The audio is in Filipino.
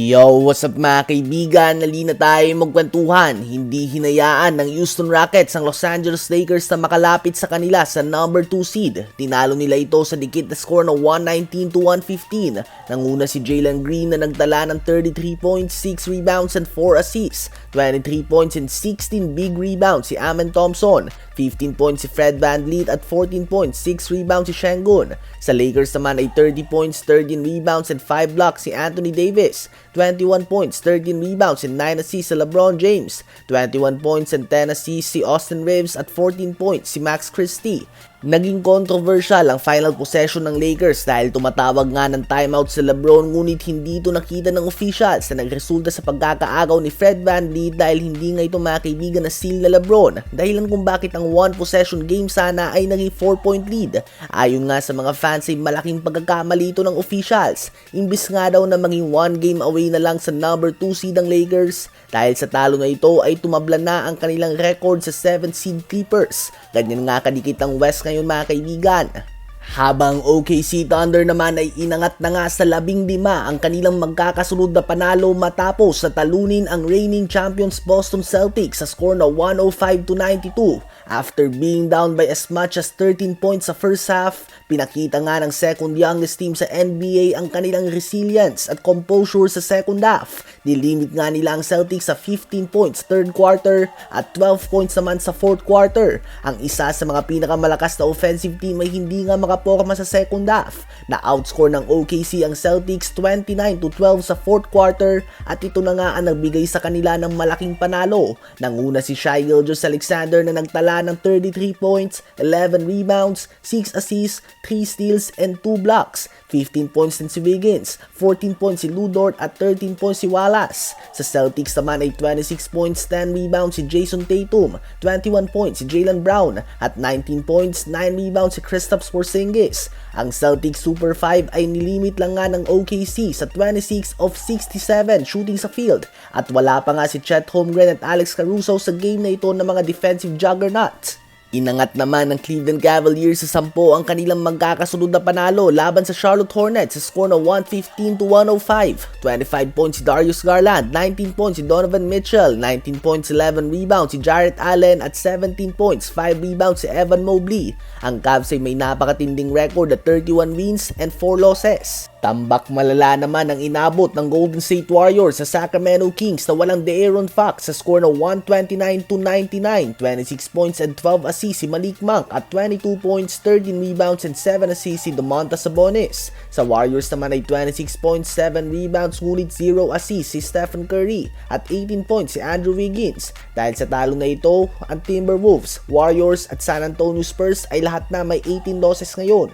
Yo, what's up mga kaibigan? Nalina tayo magkwentuhan. Hindi hinayaan ng Houston Rockets ang Los Angeles Lakers na makalapit sa kanila sa number 2 seed. Tinalo nila ito sa dikit na score na 119-115. Nanguna si Jalen Green na nagtala ng 33 points, 6 rebounds and 4 assists. 23 points and 16 big rebounds si Amen Thompson. 15 points si Fred VanVleet at 14 points, 6 rebounds si Şengün. Sa Lakers naman ay 30 points, 13 rebounds and 5 blocks si Anthony Davis. 21 points, 13 rebounds and 9 assists si LeBron James. 21 points and 10 assists si Austin Reeves at 14 points si Max Christie. Naging controversial ang final possession ng Lakers dahil tumatawag nga ng timeout si LeBron ngunit hindi ito nakita ng officials na nagresulta sa pagkakaagaw ni Fred VanVleet dahil hindi nga ito mga kaibigan na steal na LeBron. Dahilan kung bakit ang one possession game sana ay naging 4-point lead. Ayon nga sa mga fans ay malaking pagkakamali ito ng officials. Imbis nga daw na maging 1 game away na lang sa number 2 seed ang Lakers dahil sa talo na ito ay tumabla na ang kanilang record sa 7 seed Clippers. Ganyan nga kadikit ang West ngayon mga kaibigan. Habang OKC Thunder naman ay inangat na nga sa 15 ang kanilang magkakasunod na panalo matapos sa talunin ang reigning champions Boston Celtics sa score na 105-92. After being down by as much as 13 points sa first half, pinakita nga ng second youngest team sa NBA ang kanilang resilience at composure sa second half. Nilimit nga nila ang Celtics sa 15 points third quarter at 12 points naman sa fourth quarter. Ang isa sa mga pinakamalakas na offensive team ay hindi nga makaporma sa second half. Na-outscore ng OKC ang Celtics 29-12 sa fourth quarter at ito na nga ang nagbigay sa kanila ng malaking panalo. Nanguna si Shai Gilgeous-Alexander na nagtala ng 33 points, 11 rebounds, 6 assists, 3 steals and 2 blocks. 15 points din si Wiggins, 14 points si Lu Dort at 13 points si Wallace. Sa Celtics naman ay 26 points, 10 rebounds si Jason Tatum, 21 points si Jaylen Brown at 19 points, 9 rebounds si Kristaps Porzingis. Ang Celtics Super 5 ay nilimit lang nga ng OKC sa 26 of 67 shooting sa field at wala pa nga si Chet Holmgren at Alex Caruso sa game na ito ng mga defensive juggernauts. Inangat naman ng Cleveland Cavaliers sa 10 ang kanilang magkakasunod na panalo laban sa Charlotte Hornets sa score na 115-105. 25 points si Darius Garland, 19 points si Donovan Mitchell, 19 points, 11 rebounds si Jarrett Allen at 17 points, 5 rebounds si Evan Mobley. Ang Cavs ay may napakatinding record at 31 wins and 4 losses. Tambak malala naman ang inabot ng Golden State Warriors sa Sacramento Kings na walang De'Aaron Fox sa score na 129-99, 26 points and 12 assists si Malik Monk at 22 points, 13 rebounds and 7 assists si Domantas Sabonis. Sa Warriors naman ay 26 points, 7 rebounds ngunit 0 assists si Stephen Curry at 18 points si Andrew Wiggins. Dahil sa talo na ito, ang Timberwolves, Warriors at San Antonio Spurs ay lahat na may 18 losses ngayon.